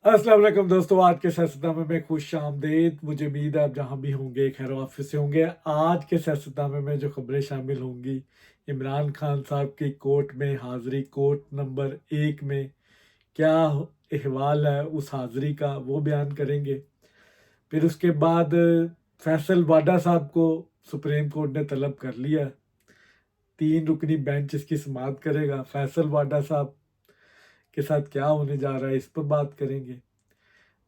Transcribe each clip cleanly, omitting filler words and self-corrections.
अस्सलाम वालेकुम दोस्तों, आज के सियासतनामे में खुश आमदेद। मुझे उम्मीद है आप जहाँ भी होंगे खैर ऑफिस से होंगे। आज के सियासतनामे में जो खबरें शामिल होंगी, इमरान खान साहब की कोर्ट में हाज़िरी, कोर्ट नंबर 1 में क्या अहवाल है उस हाज़िरी का, वो बयान करेंगे। फिर उसके बाद फैसल वाडा साहब को सुप्रीम कोर्ट ने तलब कर लिया, 3 रुकनी बेंच इसकी समाअत करेगा। फैसल वाडा साहब के साथ क्या होने जा रहा है, इस पर बात करेंगे।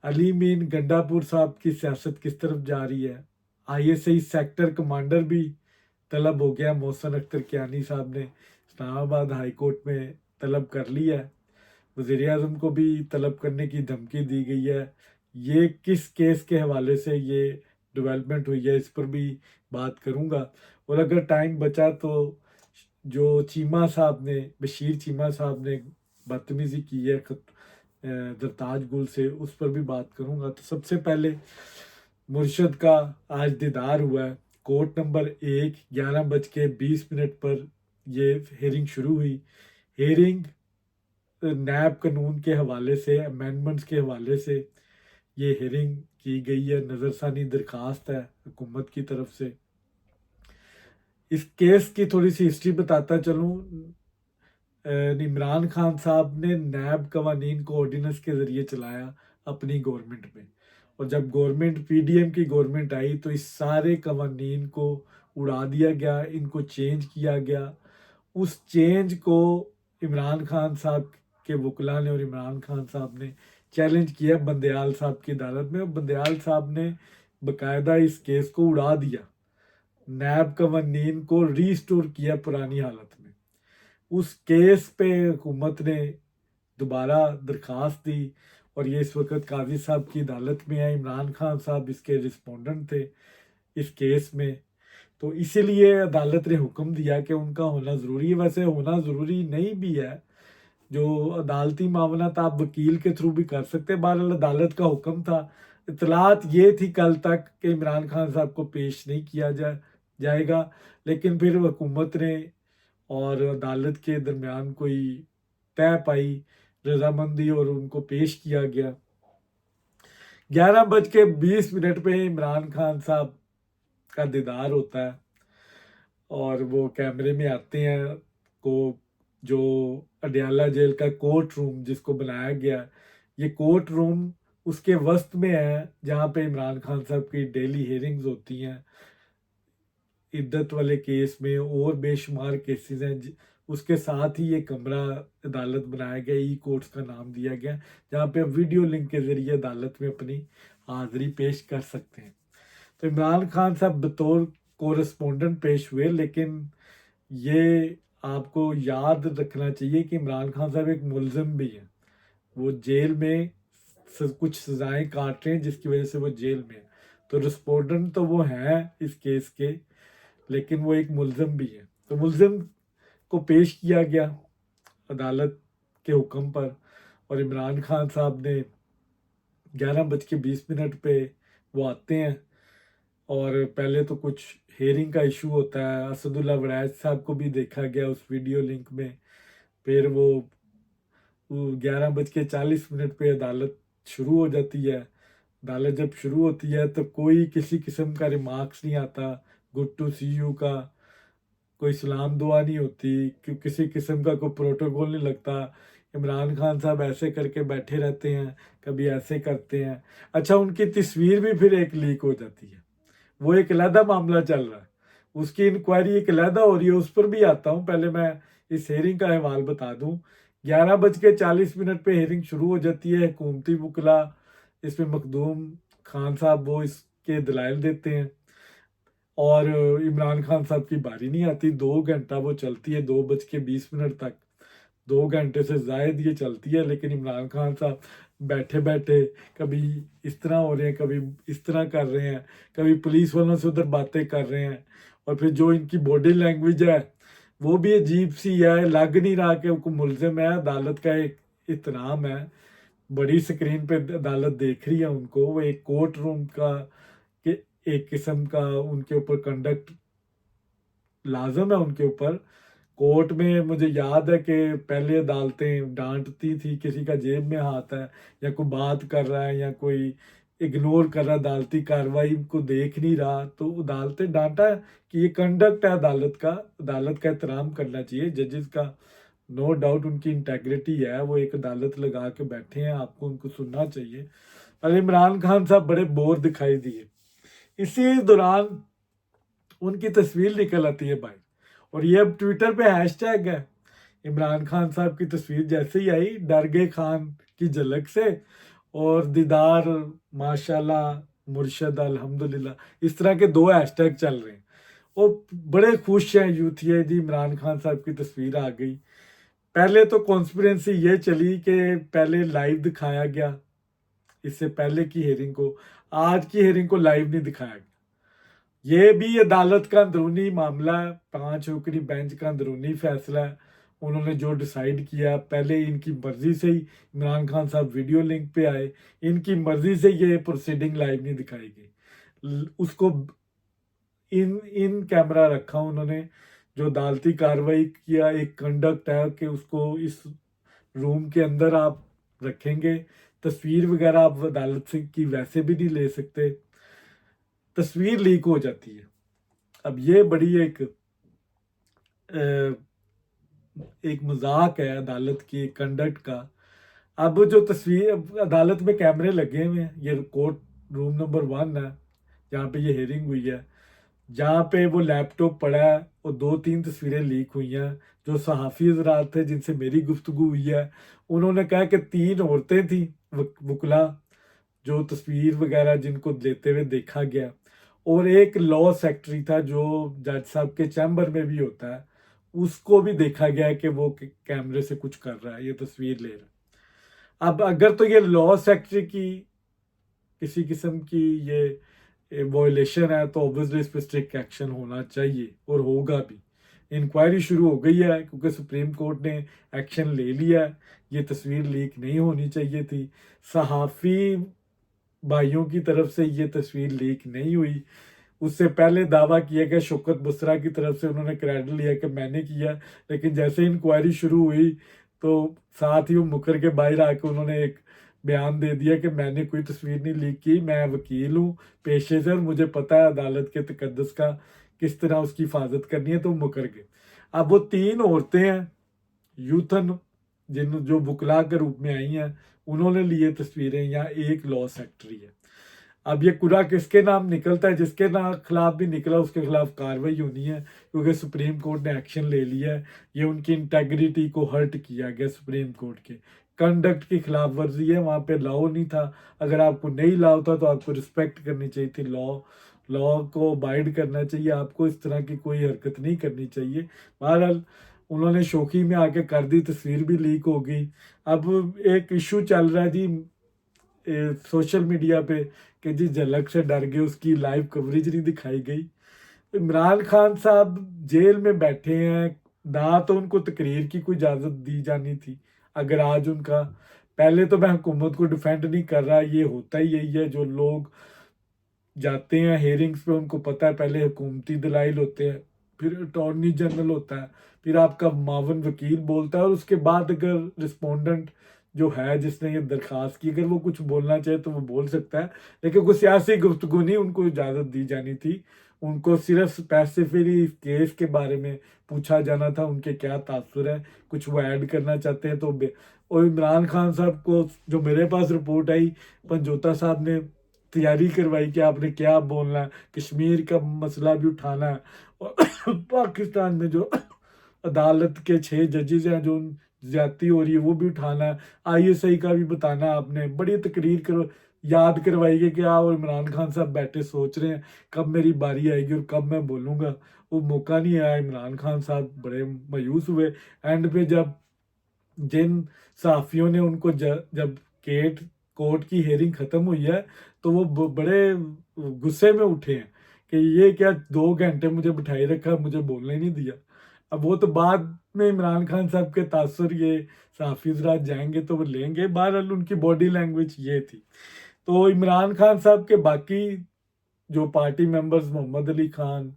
अली मीन गंडापुर साहब की सियासत किस तरफ जा रही है। आईएसआई सेक्टर कमांडर भी तलब हो गया। मोहसन अख्तर कियानी साहब ने इस्लामाबाद हाई कोर्ट में तलब कर लिया है। वज़ीर आज़म को भी तलब करने की धमकी दी गई है। ये किस केस के हवाले से ये डेवलपमेंट हुई है, इस पर भी बात करूंगा। और अगर टाइम बचा तो जो चीमा साहब ने, बशीर चीमा साहब ने बदतमीजी की है दरताज गुल से, उस पर भी बात करूंगा। तो सबसे पहले मुर्शद का आज दीदार हुआ है। कोर्ट नंबर 1 11:20 पर ये हेयरिंग शुरू हुई। हेयरिंग नैब कानून के हवाले से, अमेंडमेंट्स के हवाले से ये हेयरिंग की गई है। नज़रसानी दरखास्त है हुकूमत की तरफ से। इस केस की थोड़ी सी हिस्ट्री बताता चलूँ। इमरान खान साहब ने नैब कवानीन को ऑर्डिनेंस के ज़रिए चलाया अपनी गवर्नमेंट में, और जब गवर्नमेंट पीडीएम की गवर्नमेंट आई तो इस सारे कवानीन को उड़ा दिया गया, इनको चेंज किया गया। उस चेंज को इमरान खान साहब के वकला ने और इमरान खान साहब ने चैलेंज किया बंदयाल साहब की अदालत में, और बंदयाल साहब ने बकायदा इस केस को उड़ा दिया, नैब कवानीन को रीस्टोर किया पुरानी हालत में। उस केस पे हुकूमत ने दोबारा दरखास्त दी, और ये इस वक्त काजी साहब की अदालत में है। इमरान खान साहब इसके रिस्पोंडेंट थे इस केस में, तो इसीलिए अदालत ने हुक्म दिया कि उनका होना ज़रूरी है। वैसे होना ज़रूरी नहीं भी है, जो अदालती मामलात आप वकील के थ्रू भी कर सकते हैं। बहरहाल अदालत का हुक्म था। इतलात ये थी कल तक कि इमरान खान साहब को पेश नहीं किया जाएगा, लेकिन फिर हुकूमत ने और अदालत के दरमियान कोई तय पाई, रजामंदी, और उनको पेश किया गया। 11:20 पे इमरान खान साहब का दीदार होता है और वो कैमरे में आते हैं। को जो अडयाला जेल का कोर्ट रूम जिसको बनाया गया, ये कोर्ट रूम उसके वस्त में है जहाँ पे इमरान खान साहब की डेली हेयरिंग्स होती हैं। इद्दत वाले केस में और बेशुमार केसेस हैं। उसके साथ ही ये कमरा अदालत बनाया गया, ई कोर्ट्स का नाम दिया गया, जहाँ पे वीडियो लिंक के जरिए अदालत में अपनी हाजिरी पेश कर सकते हैं। तो इमरान खान साहब बतौर कोरस्पोंडेंट पेश हुए, लेकिन ये आपको याद रखना चाहिए कि इमरान खान साहब एक मुलजिम भी हैं। वो जेल में कुछ सजाएं काट रहे हैं जिसकी वजह से वो जेल में है। तो रिस्पोंडेंट तो वो हैं इस केस के, लेकिन वो एक मुलजिम भी है। तो मुलजिम को पेश किया गया अदालत के हुक्म पर, और इमरान खान साहब ने 11:20 पे वो आते हैं। और पहले तो कुछ हेयरिंग का इशू होता है, असदुल्ला वड़ैच साहब को भी देखा गया उस वीडियो लिंक में। फिर वो 11:40 पे अदालत शुरू हो जाती है। अदालत जब शुरू होती है तो कोई किसी किस्म का रिमार्क्स नहीं आता, गुड टू सी यू का कोई सलाम दुआ नहीं होती, कि किसी किस्म का कोई प्रोटोकॉल नहीं लगता। इमरान खान साहब ऐसे करके बैठे रहते हैं, कभी ऐसे करते हैं। अच्छा, उनकी तस्वीर भी फिर एक लीक हो जाती है, वो एक अलहदा मामला चल रहा है, उसकी इंक्वायरी एक अलहदा हो रही है, उस पर भी आता हूँ। पहले मैं इस हेयरिंग का अहवाल बता दूँ। 11:40 पे हेयरिंग शुरू हो जाती है। हुकूमती वकला इसमें मखदूम खान साहब वो इसके दलाइल देते हैं, और इमरान खान साहब की बारी नहीं आती। 2 घंटा वो चलती है, 2:20 तक, 2 घंटे से जायद ये चलती है। लेकिन इमरान खान साहब बैठे बैठे कभी इस तरह हो रहे हैं, कभी इस तरह कर रहे हैं, कभी पुलिस वालों से उधर बातें कर रहे हैं। और फिर जो इनकी बॉडी लैंग्वेज है वो भी अजीब सी है, लग नहीं रहा कि वो मुलजिम है। अदालत का एक इत्तराम है, बड़ी स्क्रीन पे अदालत देख रही है उनको। वो एक कोर्ट रूम का कि एक किस्म का उनके ऊपर कंडक्ट लाजम है, उनके ऊपर कोर्ट में मुझे याद है कि पहले अदालतें डांटती थी, किसी का जेब में हाथ है या कोई बात कर रहा है या कोई इग्नोर कर रहा है, अदालती कार्रवाई को देख नहीं रहा, तो अदालतें डांटा कि ये कंडक्ट है अदालत का एहतराम करना चाहिए। जजेस का नो डाउट उनकी इंटेग्रिटी है, वो एक अदालत लगा के बैठे हैं, आपको उनको सुनना चाहिए। और इमरान खान साहब बड़े बोर दिखाई दिए। इसी दौरान उनकी तस्वीर निकल आती है भाई, और ये अब ट्विटर पे हैशटैग है। इमरान खान साहब की तस्वीर जैसे ही आई, डर गए खान की झलक से, और दीदार माशाल्लाह मुर्शद अल्हम्दुलिल्लाह, इस तरह के 2 हैशटैग चल रहे हैं। और बड़े खुश हैं यूथिया जी, इमरान खान साहब की तस्वीर आ गई। पहले तो कॉन्स्पिरेंसी ये चली कि पहले लाइव दिखाया गया, इससे पहले की हेयरिंग को, आज की हेयरिंग को लाइव नहीं दिखाया गया। ये भी अदालत का अंदरूनी मामला है, 5 रुकनी बेंच का अंदरूनी फैसला है। उन्होंने जो डिसाइड किया, पहले इनकी मर्जी से ही इमरान खान साहब वीडियो लिंक पे आए, इनकी मर्जी से ये प्रोसीडिंग लाइव नहीं दिखाई गई, उसको इन इन कैमरा रखा उन्होंने। जो अदालती कार्रवाई किया, एक कंडक्ट है कि उसको इस रूम के अंदर आप रखेंगे, तस्वीर वगैरह आप अदालत से की वैसे भी नहीं ले सकते, तस्वीर लीक हो जाती है। अब ये बड़ी एक मजाक है अदालत की कंडक्ट का। अब जो तस्वीर, अब अदालत में कैमरे लगे हुए हैं, ये कोर्ट रूम नंबर 1 है जहाँ पे ये हेयरिंग हुई है, जहाँ पे वो लैपटॉप पड़ा है और 2-3 तस्वीरें लीक हुई हैं। जो सहाफ़ी हज़रात थे जिनसे मेरी गुफ्तगू हुई है, उन्होंने कहा कि 3 औरतें थी वकुला, जो तस्वीर वगैरह जिनको लेते हुए देखा गया, और एक लॉ सेक्रेटरी था जो जज साहब के चैम्बर में भी होता है, उसको भी देखा गया है कि वो कैमरे से कुछ कर रहा है, ये तस्वीर ले रहा है। अब अगर तो ये लॉ सेक्रेटरी की किसी किस्म की ये वॉयलेशन है, तो ऑब्वियसली इस पर स्ट्रिक्ट एक्शन होना चाहिए और होगा भी। इंक्वायरी शुरू हो गई है क्योंकि सुप्रीम कोर्ट ने एक्शन ले लिया है। ये तस्वीर लीक नहीं होनी चाहिए थी। सहाफ़ी भाइयों की तरफ से ये तस्वीर लीक नहीं हुई। उससे पहले दावा किया गया शौकत बुसरा की तरफ से, उन्होंने क्रेडिट लिया कि मैंने किया, लेकिन जैसे इंक्वायरी शुरू हुई तो साथ ही वो मुकर के बाहर आके उन्होंने एक बयान दे दिया कि मैंने कोई तस्वीर नहीं लीक की, मैं वकील हूँ पेशे से और मुझे पता है अदालत के तकद्दुस का किस तरह उसकी हिफाजत करनी है, तो मुकर गए। अब वो 3 औरतें हैं यूथन जो बुकला के रूप में आई हैं, उन्होंने लिए तस्वीरें, या एक लॉ सेक्रेटरी है। अब ये कुरा किसके नाम निकलता है, जिसके नाम खिलाफ भी निकला उसके खिलाफ कार्रवाई होनी है, क्योंकि सुप्रीम कोर्ट ने एक्शन ले लिया है। ये उनकी इंटेग्रिटी को हर्ट किया गया, सुप्रीम कोर्ट के कंडक्ट की खिलाफ वर्जी है। वहाँ पे लॉ नहीं था, अगर आपको नहीं लॉ था तो आपको रिस्पेक्ट करनी चाहिए थी, लॉ को अबाइड करना चाहिए, आपको इस तरह की कोई हरकत नहीं करनी चाहिए। बहरहाल उन्होंने शौकी में आके कर दी, तस्वीर भी लीक हो गई। अब एक इशू चल रहा है जी सोशल मीडिया पे कि जी झलक से डर गए, उसकी लाइव कवरेज नहीं दिखाई गई। इमरान खान साहब जेल में बैठे हैं, ना तो उनको तकरीर की कोई इजाज़त दी जानी थी। अगर आज उनका, पहले तो मैं हुकूमत को डिफेंड नहीं कर रहा, ये होता ही यही है, जो लोग जाते हैं हेयरिंग्स पे उनको पता है पहले हुकूमती दलाइल होते हैं, फिर अटॉर्नी जनरल होता है, फिर आपका मावन वकील बोलता है, और उसके बाद अगर रिस्पोंडेंट जो है जिसने ये दरख्वास्त की, अगर वो कुछ बोलना चाहे तो वो बोल सकता है। लेकिन कोई सियासी गुफ्तगू नहीं उनको इजाज़त दी जानी थी, उनको सिर्फ स्पेसिफिकली इस केस के बारे में पूछा जाना था, उनके क्या तासुर है, कुछ वो ऐड करना चाहते हैं तो और इमरान खान साहब को जो मेरे पास रिपोर्ट आई, पंजोता साहब ने तैयारी करवाई कि आपने क्या बोलना है, कश्मीर का मसला भी उठाना है, और पाकिस्तान में जो अदालत के 6 जजेज हैं जो ज्यादती हो रही है वो भी उठाना है, ISI का भी बताना है। आपने बड़ी तकरीर करो, याद करवाई गई कि आप और इमरान खान साहब बैठे सोच रहे हैं कब मेरी बारी आएगी और कब मैं बोलूँगा, वो मौका नहीं आया। इमरान खान साहब बड़े मायूस हुए। एंड पे जब जिन सहाफ़ियों ने उनको जब कोर्ट की हेयरिंग ख़त्म हुई है तो वो बड़े गुस्से में उठे हैं कि ये क्या 2 घंटे मुझे बिठाई रखा, मुझे बोलने नहीं दिया। अब वो तो बाद में इमरान खान साहब के तासुर ये सहाफ़ी हज़रात जाएंगे तो वो लेंगे। बहरहाल उनकी बॉडी लैंग्वेज ये थी। तो इमरान खान साहब के बाकी जो पार्टी मेंबर्स, मोहम्मद अली खान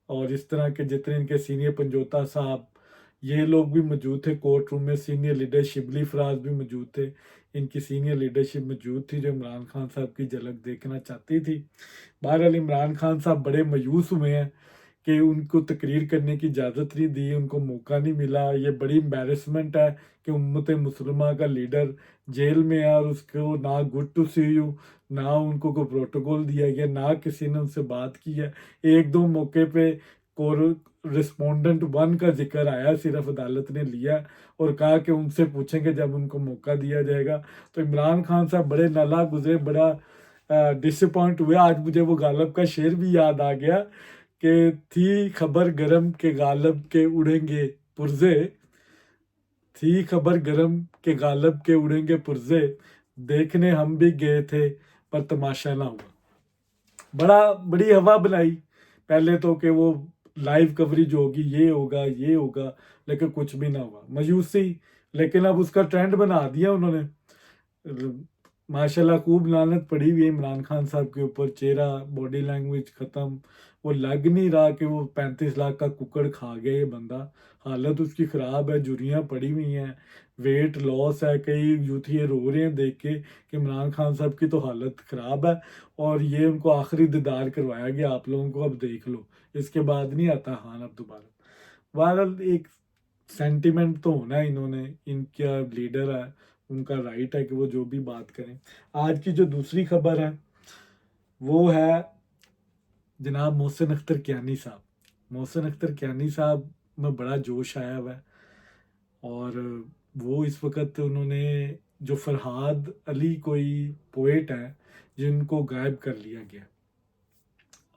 और इस तरह के जितने इनके सीनियर, पंजोता साहब ये लोग भी मौजूद थे कोर्ट रूम में, सीनियर लीडर शिबली फराज भी मौजूद थे, इनकी सीनियर लीडरशिप मौजूद थी जो इमरान खान साहब की झलक देखना चाहती थी। बहरहाल इमरान खान साहब बड़े मायूस हुए हैं कि उनको तकरीर करने की इजाज़त नहीं दी, उनको मौका नहीं मिला। ये बड़ी एम्बेरसमेंट है कि उम्मत मुसलमा का लीडर जेल में है और उसको ना गुड टू सी यू, ना उनको कोई प्रोटोकॉल दिया गया, ना किसी ने उनसे बात की है। एक दो मौके पे रिस्पोंडेंट वन का जिक्र आया, सिर्फ अदालत ने लिया और कहा कि उनसे पूछेंगे जब उनको मौका दिया जाएगा। तो इमरान खान साहब बड़े नालायक गुजरे, बड़ा डिसअपॉइंट हुए। आज मुझे वो गालिब का शेर भी याद आ गया कि थी खबर गरम के गालिब के उड़ेंगे पुर्जे, थी खबर गरम के गालिब के उड़ेंगे पुर्जे, देखने हम भी गए थे पर तमाशा ना हुआ। बड़ी हवा बनाई पहले तो कि वो लाइव कवरेज होगी, ये होगा ये होगा, लेकिन कुछ भी ना हुआ, मायूसी। लेकिन अब उसका ट्रेंड बना दिया उन्होंने। माशाल्लाह खूब लानत पड़ी हुई है इमरान खान साहब के ऊपर, चेहरा बॉडी लैंग्वेज ख़त्म, वो लग नहीं रहा कि वो 35 लाख का कुकड़ खा गया ये बंदा। हालत उसकी ख़राब है, झुर्रियाँ पड़ी हुई हैं, वेट लॉस है। कई यूथ ये रो रहे हैं देख के कि इमरान खान साहब की तो हालत ख़राब है और ये उनको आखिरी दीदार करवाया गया आप लोगों को, अब देख लो, इसके बाद नहीं आता खान अब दोबारा। बहरहाल एक सेंटिमेंट तो होना है, इन्होंने, इनका लीडर है, उनका राइट है कि वो जो भी बात करें। आज की जो दूसरी खबर है वो है जनाब मोहसिन अख्तर कियानी साहब। मोहसिन अख्तर कियानी साहब में बड़ा जोश आया हुआ है और वो इस वक्त उन्होंने जो फरहाद अली कोई पोएट है जिनको गायब कर लिया गया,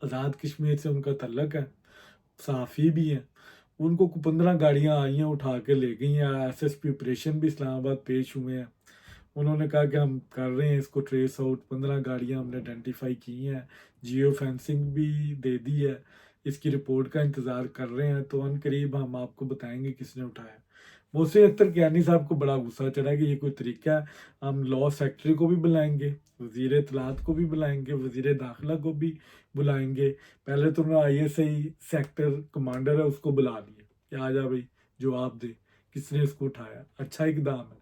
आज़ाद कश्मीर से उनका तल्लक है, सहाफ़ी भी हैं, उनको 15 गाड़ियाँ आई हैं उठा के ले गई हैं। एसएसपी ऑपरेशन भी इस्लामाबाद पेश हुए हैं। उन्होंने कहा कि हम कर रहे हैं इसको ट्रेस आउट, 15 गाड़ियाँ हमने आइडेंटिफाई की हैं, जियो फेंसिंग भी दे दी है, इसकी रिपोर्ट का इंतज़ार कर रहे हैं, तो अनकरीब हम आपको बताएंगे किसने उठाया। मोहसिन अख्तर कियानी साहब को बड़ा गुस्सा चढ़ा कि ये कोई तरीका है, हम लॉ सेक्रेटरी को भी बुलाएंगे, वज़ीर इत्तलात को भी बुलाएंगे, वज़ीर दाखिला को भी बुलाएंगे। पहले तो उन्होंने ISI सेक्टर कमांडर है उसको बुला लिया कि आ जा भाई जवाब दे किसने इसको उठाया। अच्छा इकदाम है,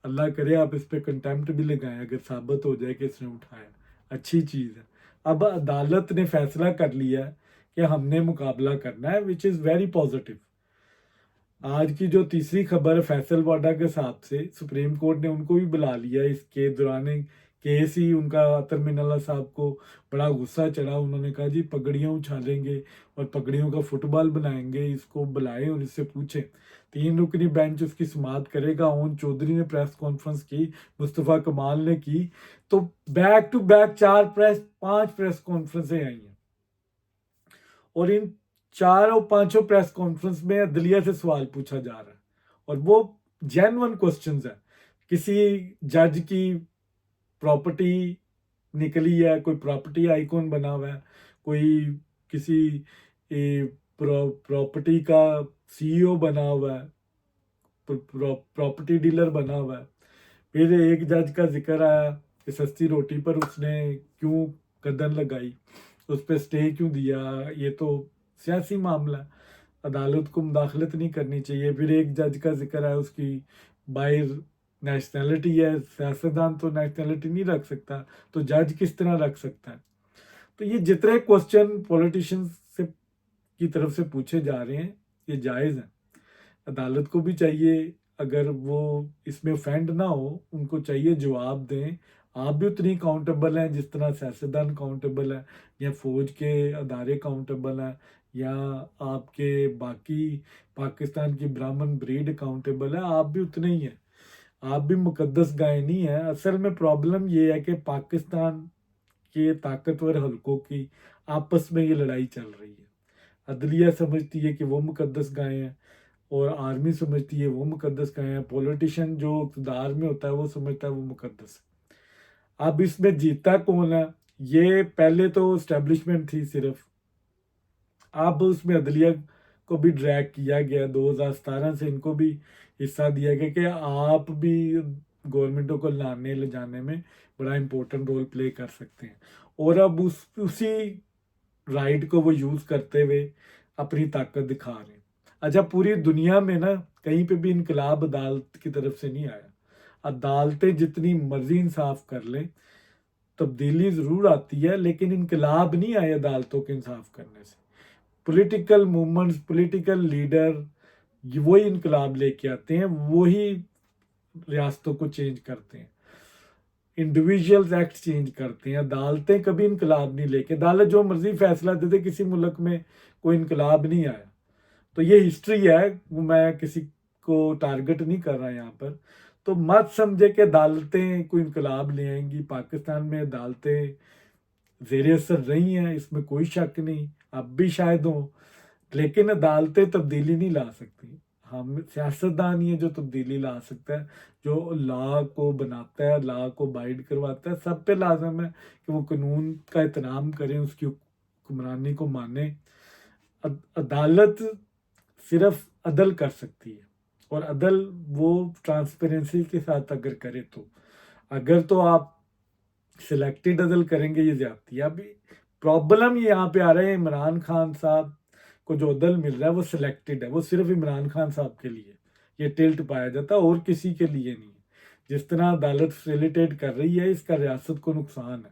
अल्लाह करे आप इस पर कंटेम्प्ट भी लगाएं अगर साबित हो जाए कि इसने उठाया, अच्छी चीज़ है। अब अदालत ने फैसला कर लिया है कि हमने मुकाबला करना है, विच इज़ वेरी पॉजिटिव। आज की जो तीसरी खबर है फैसल वाडा के हिसाब से सुप्रीम कोर्ट ने उनको भी बुला लिया इसके दौरान केस ही उनका। अतर मिनल्ला साहब को बड़ा गुस्सा चढ़ा, उन्होंने कहा जी पगड़ियाँ उछालेंगे और पगड़ियों का फुटबॉल बनाएंगे, इसको बुलाएं और इससे पूछें। 3 रुकनी बेंच उसकी समाअत करेगा। ओन चौधरी ने प्रेस कॉन्फ्रेंस की, मुस्तफ़ा कमाल ने की, तो बैक टू बैक 5 प्रेस कॉन्फ्रेंसें आई हैं और इन 4 और 5 प्रेस कॉन्फ्रेंस में अदलिया से सवाल पूछा जा रहा है और वो जेन्युइन क्वेश्चंस है। किसी जज की प्रॉपर्टी निकली है, कोई प्रॉपर्टी आइकॉन बना हुआ है, कोई किसी प्रॉपर्टी का CEO बना हुआ है, प्रॉपर्टी डीलर बना हुआ है। फिर एक जज का जिक्र आया कि सस्ती रोटी पर उसने क्यों कदम लगाई, उस पर स्टे क्यों दिया, ये तो सियासी मामला, अदालत को मुदाखलत नहीं करनी चाहिए। फिर एक जज का जिक्र है उसकी बाहर नेशनैलिटी है, सियासतदान तो नेशनैलिटी नहीं रख सकता, तो जज किस तरह रख सकता है। तो ये जितने क्वेश्चन पॉलिटिशियंस से की तरफ से पूछे जा रहे हैं ये जायज़ हैं। अदालत को भी चाहिए, अगर वो इसमें ऑफेंड ना हो, उनको चाहिए जवाब दें। आप भी उतनी अकाउंटेबल हैं जिस तरह सियासतदान अकाउंटेबल है, या फौज के अदारे अकाउंटेबल हैं, या आपके बाकी पाकिस्तान की ब्राह्मण ब्रीड अकाउंटेबल है, आप भी उतने ही हैं। आप भी मुकद्दस गाय नहीं है। असल में प्रॉब्लम ये है कि पाकिस्तान के ताकतवर हलकों की आपस में ये लड़ाई चल रही है। अदलिया समझती है कि वो मुकद्दस गाय हैं और आर्मी समझती है वो मुकद्दस गाय हैं। पॉलिटिशियन जो इक़्तिदार में होता है वो समझता है वो मुकद्दस है। अब इसमें जीता कौन है? ये पहले तो इस्टेब्लिशमेंट थी सिर्फ, अब उसमें अदलिया को भी ड्रैग किया गया। 2017 से इनको भी हिस्सा दिया गया कि आप भी गवर्नमेंटों को लाने ले जाने में बड़ा इंपॉर्टेंट रोल प्ले कर सकते हैं। और अब उसी राइट को वो यूज़ करते हुए अपनी ताकत दिखा रहे हैं। अच्छा, पूरी दुनिया में ना कहीं पे भी इनकलाब अदालत की तरफ से नहीं आया। अदालतें जितनी मर्जी इंसाफ कर लें, तब्दीली ज़रूर आती है, लेकिन इनकलाब नहीं आए अदालतों के इंसाफ करने से। पॉलिटिकल मूवमेंट्स, पॉलिटिकल लीडर वही इनकलाब लेके आते हैं, वही रियासतों को चेंज करते हैं, इंडिविजुअल्स एक्ट चेंज करते हैं। अदालतें कभी इनकलाब नहीं लेके, अदालत जो मर्जी फैसला दे दे, किसी मुल्क में कोई इनकलाब नहीं आया। तो ये हिस्ट्री है, मैं किसी को टारगेट नहीं कर रहा यहाँ पर। तो मत समझे कि अदालतें कोई इनकलाब ले आएंगी। पाकिस्तान में अदालतें ज़ेर असर रही हैं, इसमें कोई शक नहीं, अब भी शायद हो, लेकिन अदालतें तब्दीली नहीं ला सकती। हम सियासतदान ही है जो तब्दीली ला सकता है, जो लॉ को बनाता है, लॉ को बाइड करवाता है। सब पे लाजम है कि वो कानून का एहतराम करें, उसकी हुक्मरानी को माने। अदालत सिर्फ अदल कर सकती है, और अदल वो ट्रांसपेरेंसी के साथ अगर करे तो। अगर तो आप सिलेक्टेड अदल करेंगे, ये ज्यादती है। अभी प्रॉब्लम ये यहाँ पे आ रहा है, इमरान खान साहब को जो अदल मिल रहा है वो सिलेक्टेड है, वो सिर्फ इमरान खान साहब के लिए ये टिल्ट पाया जाता है, और किसी के लिए नहीं है। जिस तरह अदालत फैसिलिटेट कर रही है, इसका रियासत को नुकसान है,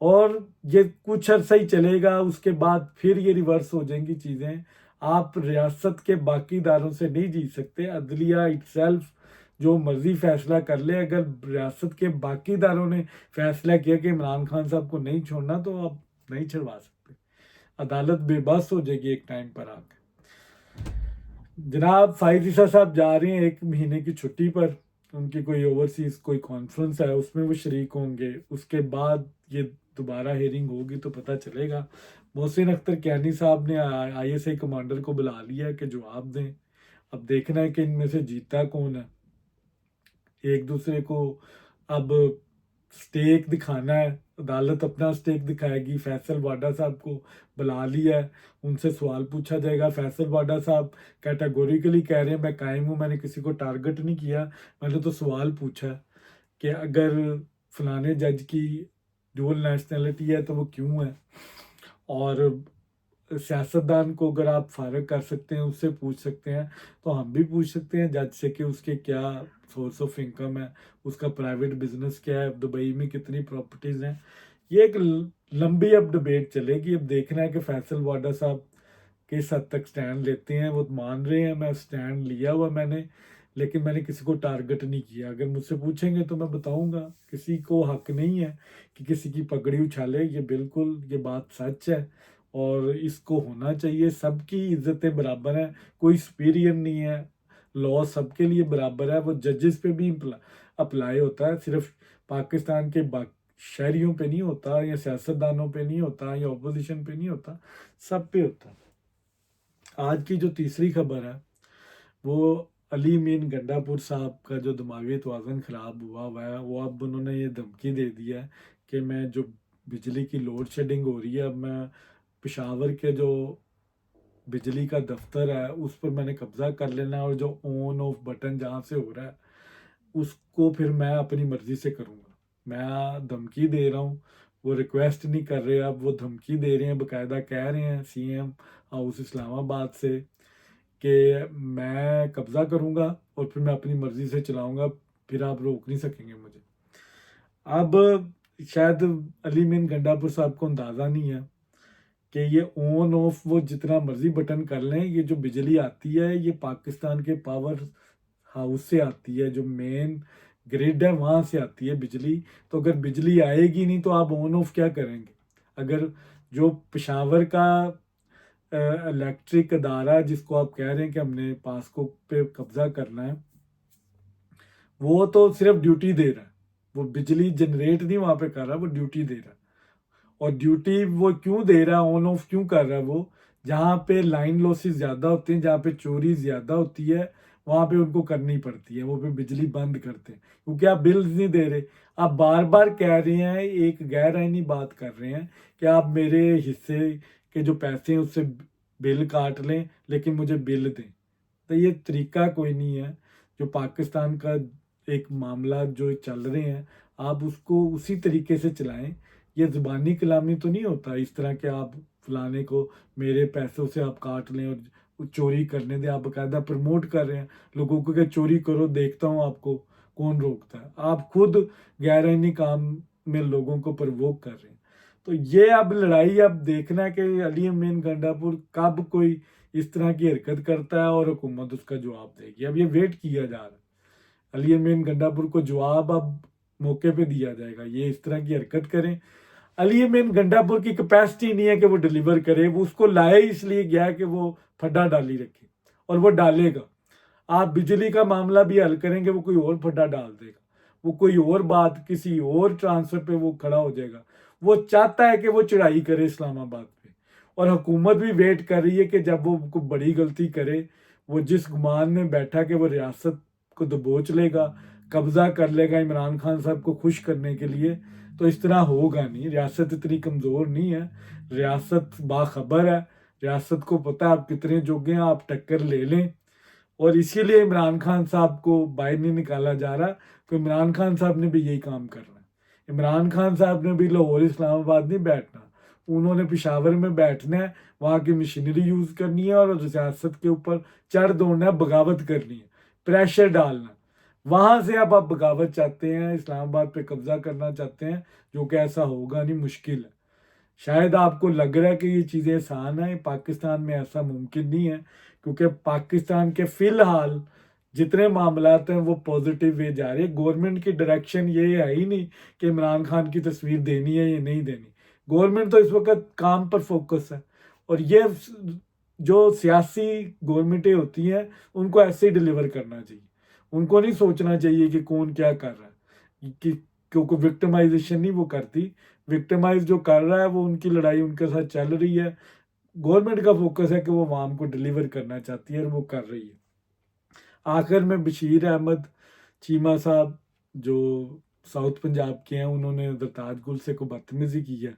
और ये कुछ अर्सा ही चलेगा, उसके बाद फिर ये रिवर्स हो जाएंगी चीज़ें। आप रियासत के बाकी इदारों से नहीं जीत सकते। अदलिया इटसेल्फ जो मर्जी फैसला कर ले, अगर रियासत के बाकी इदारों ने फैसला किया कि इमरान खान साहब को नहीं छोड़ना, तो आप नहीं छुड़वा सकते। अदालत बेबस हो जाएगी एक टाइम पर आकर। जनाब फाइज ईसा साहब जा रहे हैं 1 महीने की छुट्टी पर, उनकी कोई ओवरसीज कोई कॉन्फ्रेंस है, उसमें वो शरीक होंगे। उसके बाद ये दोबारा हेयरिंग होगी तो पता चलेगा। मोहसिन अख्तर कैनी साहब ने ISI कमांडर को बुला लिया कि जवाब दें। अब देखना है कि इनमें से जीता कौन है। एक दूसरे को अब स्टेक दिखाना है, अदालत अपना स्टेक दिखाएगी। फैसल वाडा साहब को बुला लिया है, उनसे सवाल पूछा जाएगा। फैसल वाडा साहब कैटेगोरिकली कह रहे हैं मैं कायम हूँ, मैंने किसी को टारगेट नहीं किया, मैंने तो सवाल पूछा कि अगर फलाने जज की डुअल नेशनैलिटी है तो वो क्यों है। और सियासतदान को अगर आप फारग कर सकते हैं, उससे पूछ सकते हैं, तो हम भी पूछ सकते हैं जज से कि उसके क्या सोर्स ऑफ इनकम है, उसका प्राइवेट बिजनेस क्या है, दुबई में कितनी प्रॉपर्टीज़ हैं। ये एक लंबी अब डिबेट चलेगी। अब देखना है कि फैसल वाडा साहब किस हद तक स्टैंड लेते हैं। वो मान रहे हैं मैं स्टैंड लिया हुआ मैंने, लेकिन मैंने किसी को टारगेट नहीं किया। अगर मुझसे पूछेंगे तो मैं बताऊंगा, किसी को हक नहीं है कि किसी की पगड़ी उछाले। ये बिल्कुल ये बात सच है, और इसको होना चाहिए। सबकी इज्जतें बराबर हैं, कोई सुपीरियर नहीं है, लॉ सबके लिए बराबर है। वो जजेस पे भी अप्लाई होता है, सिर्फ पाकिस्तान के शहरियों पे नहीं होता, या सियासतदानों पे नहीं होता, या ऑपोजिशन पे नहीं होता, सब पे होता है। आज की जो तीसरी खबर है वो अली मीन गंडापुर साहब का जो दिमागी तवाज़ुन ख़राब हुआ है, वो अब उन्होंने ये धमकी दे दिया है कि मैं जो बिजली की लोड शेडिंग हो रही है, अब मैं पेशावर के जो बिजली का दफ्तर है उस पर मैंने कब्ज़ा कर लेना है, और जो ऑन ऑफ बटन जहाँ से हो रहा है उसको फिर मैं अपनी मर्ज़ी से करूँगा। मैं धमकी दे रहा हूँ, वो रिक्वेस्ट नहीं कर रहे, अब वो धमकी दे रहे हैं, बाकायदा कह रहे हैं CM हाउस इस्लामाबाद से कि मैं कब्ज़ा करूँगा और फिर मैं अपनी मर्ज़ी से चलाऊँगा, फिर आप रोक नहीं सकेंगे मुझे। अब शायद अली मीन गंडापुर साहब को अंदाज़ा नहीं है कि ये ऑन ऑफ वो जितना मर्ज़ी बटन कर लें, ये जो बिजली आती है ये पाकिस्तान के पावर हाउस से आती है, जो मेन ग्रिड है वहाँ से आती है बिजली। तो अगर बिजली आएगी नहीं तो आप ऑन ऑफ क्या करेंगे। अगर जो पेशावर का इलेक्ट्रिक अदारा जिसको आप कह रहे हैं कि हमने पासको पे कब्जा करना है, वो तो सिर्फ ड्यूटी दे रहा है, वो बिजली जनरेट नहीं वहाँ पे कर रहा, वो ड्यूटी दे रहा है। और ड्यूटी वो क्यों दे रहा है, ऑन ऑफ क्यों कर रहा है वो, जहाँ पे लाइन लॉसेस ज़्यादा होते हैं, जहाँ पे चोरी ज़्यादा होती है, वहाँ पे उनको करनी पड़ती है, वो पे बिजली बंद करते हैं, क्योंकि आप बिल्स नहीं दे रहे। आप बार बार कह रहे हैं, एक गैर आईनी बात कर रहे हैं कि आप मेरे हिस्से के जो पैसे हैं उससे बिल काट लें, लेकिन मुझे बिल दें। तो ये तरीका कोई नहीं है। जो पाकिस्तान का एक मामला जो चल रहे हैं, आप उसको उसी तरीके से चलाएं। ये ज़ुबानी कलामी तो नहीं होता इस तरह के आप फलाने को मेरे पैसों से आप काट लें और चोरी करने दें, आप बाकायदा प्रमोट कर रहे हैं लोगों को कि चोरी करो, देखता हूँ आपको कौन रोकता है। आप खुद गैर आईनी काम में लोगों को प्रवोक कर रहे हैं। तो ये अब लड़ाई अब देखना है कि अली अमीन गंडापुर कब कोई इस तरह की हरकत करता है और हुकूमत उसका जवाब देगी। अब ये वेट किया जा रहा है, अली अमीन गंडापुर को जवाब अब मौके पे दिया जाएगा। ये इस तरह की हरकत करें, अली अमीन गंडापुर की कैपेसिटी नहीं है कि वो डिलीवर करे, वो उसको लाए इसलिए गया कि वो फड्डा डाली रखे, और वो डालेगा। आप बिजली का मामला भी हल करेंगे, वो कोई और फड्डा डाल देगा, वो कोई और बात किसी और ट्रांसफर पे वो खड़ा हो जाएगा। वो चाहता है कि वो चढ़ाई करे इस्लामाबाद पे, और हुकूमत भी वेट कर रही है कि जब वो कोई बड़ी गलती करे, वो जिस गुमान में बैठा कि वो रियासत को दबोच लेगा, कब्जा कर लेगा इमरान खान साहब को खुश करने के लिए, तो इस तरह होगा नहीं। रियासत इतनी कमज़ोर नहीं है, रियासत बाखबर है, रियासत को पता है आप कितने जोगे हैं, आप टक्कर ले लें। और इसीलिए इमरान खान साहब को बाहर नहीं निकाला जा रहा, तो इमरान खान साहब ने भी यही काम करना है। इमरान खान साहब ने भी लाहौर इस्लामाबाद नहीं बैठना, उन्होंने पिशावर में बैठना है, वहाँ की मशीनरी यूज़ करनी है और रियासत के ऊपर चढ़ दौड़ना है, बगावत करनी है, प्रेशर डालना। वहां से अब आप बगावत चाहते हैं, इस्लामाबाद पे कब्जा करना चाहते हैं, जो कि ऐसा होगा नहीं, मुश्किल है। शायद आपको लग रहा है कि ये चीज़ें आसान है, पाकिस्तान में ऐसा मुमकिन नहीं है, क्योंकि पाकिस्तान के फिलहाल जितने मामलात हैं वो पॉजिटिव वे जा रहे हैं। गवर्नमेंट की डायरेक्शन ये है ही नहीं कि इमरान खान की तस्वीर देनी है या नहीं देनी। गवर्नमेंट तो इस वक्त काम पर फोकस है, और ये जो सियासी गवर्नमेंटें होती हैं उनको ऐसे ही डिलीवर करना चाहिए। उनको नहीं सोचना चाहिए कि कौन क्या कर रहा है, कि क्योंकि विक्टिमाइजेशन नहीं वो करती। विक्टिमाइज जो कर रहा है वो उनकी लड़ाई उनके साथ चल रही है। गवर्नमेंट का फोकस है कि वो आवाम को डिलीवर करना चाहती है, और वो कर रही है। आखिर में बशीर अहमद चीमा साहब जो साउथ पंजाब के हैं, उन्होंने जरताज गुल से को बदतमीजी की है,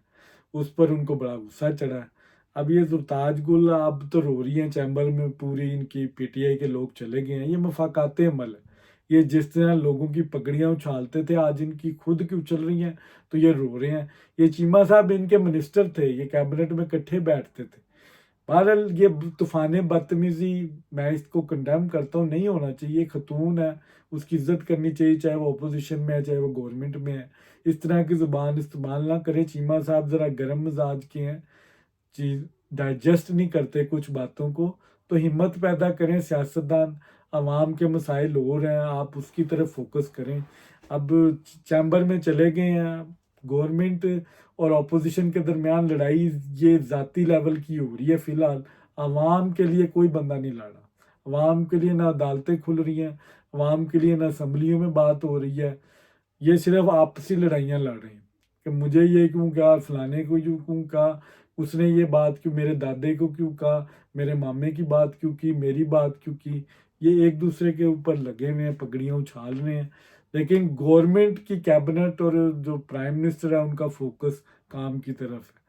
उस पर उनको बड़ा गुस्सा चढ़ा है। अब ये जरताज गुल अब तो रो रही हैं चैम्बर में, पूरी इनकी पीटीआई के लोग चले गए हैं। ये मफाकाते अमल है, ये जिस तरह लोगों की पगड़ियाँ उछालते थे आज इनकी खुद की उछल रही हैं, तो ये रो रहे हैं। ये चीमा साहब इनके मिनिस्टर थे, ये कैबिनेट में इकट्ठे बैठते थे। बहरहाल ये तूफान बदतमीजी मैं इसको कंडेम करता हूँ, नहीं होना चाहिए। खतून है, उसकी इज्जत करनी चाहिए, चाहे वो अपोजिशन में है चाहे वो गवर्नमेंट में है। इस तरह की ज़ुबान इस्तेमाल ना करें। चीमा साहब ज़रा गर्म मिजाज के हैं, चीज डाइजेस्ट नहीं करते कुछ बातों को, तो हिम्मत पैदा करें। सियासतदान आवाम के मसाइल हो रहे हैं, आप उसकी तरफ फोकस करें। अब चैम्बर में चले गए हैं, गवर्नमेंट और अपोजिशन के दरमियान लड़ाई ये ज़ाती लेवल की हो रही है। फिलहाल आवाम के लिए कोई बंदा नहीं लड़ रहा, आवाम के लिए ना अदालतें खुल रही हैं, आवाम के लिए ना असम्बलियों में बात हो रही है। ये सिर्फ आपसी लड़ाइयाँ लड़ रहे हैं कि मुझे ये क्यों कहा, फलाने को क्यों कहा, उसने ये बात क्यों, मेरे दादे को क्यों कहा, मेरे मामे की बात क्यों की, मेरी बात क्यों की। ये एक दूसरे के ऊपर लगे हुए हैं, पगड़ियाँ उछाल रहे हैं। लेकिन गवर्नमेंट की कैबिनेट और जो प्राइम मिनिस्टर है उनका फोकस काम की तरफ है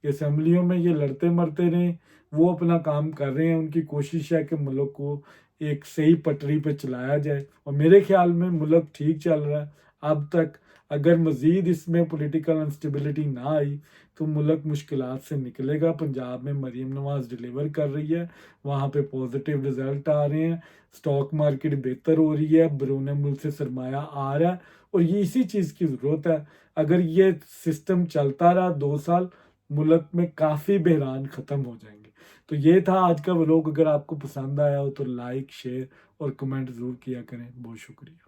कि असम्बलियों में ये लड़ते मरते रहें, वो अपना काम कर रहे हैं। उनकी कोशिश है कि मुल्क को एक सही पटरी पर चलाया जाए, और मेरे ख्याल में मुल्क ठीक चल रहा है अब तक। अगर मज़ीद इसमें पॉलिटिकल अनस्टेबिलिटी ना आई तो मुल्क मुश्किलात से निकलेगा। पंजाब में मरीम नवाज़ डिलीवर कर रही है, वहाँ पे पॉजिटिव रिजल्ट आ रहे हैं, स्टॉक मार्केट बेहतर हो रही है, बैरून मुल्क से सरमाया आ रहा है, और ये इसी चीज़ की ज़रूरत है। अगर ये सिस्टम चलता रहा 2 साल, मुल्क में काफ़ी बहरान ख़त्म हो जाएंगे। तो ये था आज का व्लॉग। अगर आपको पसंद आया हो तो लाइक, शेयर और कमेंट ज़रूर किया करें। बहुत शुक्रिया।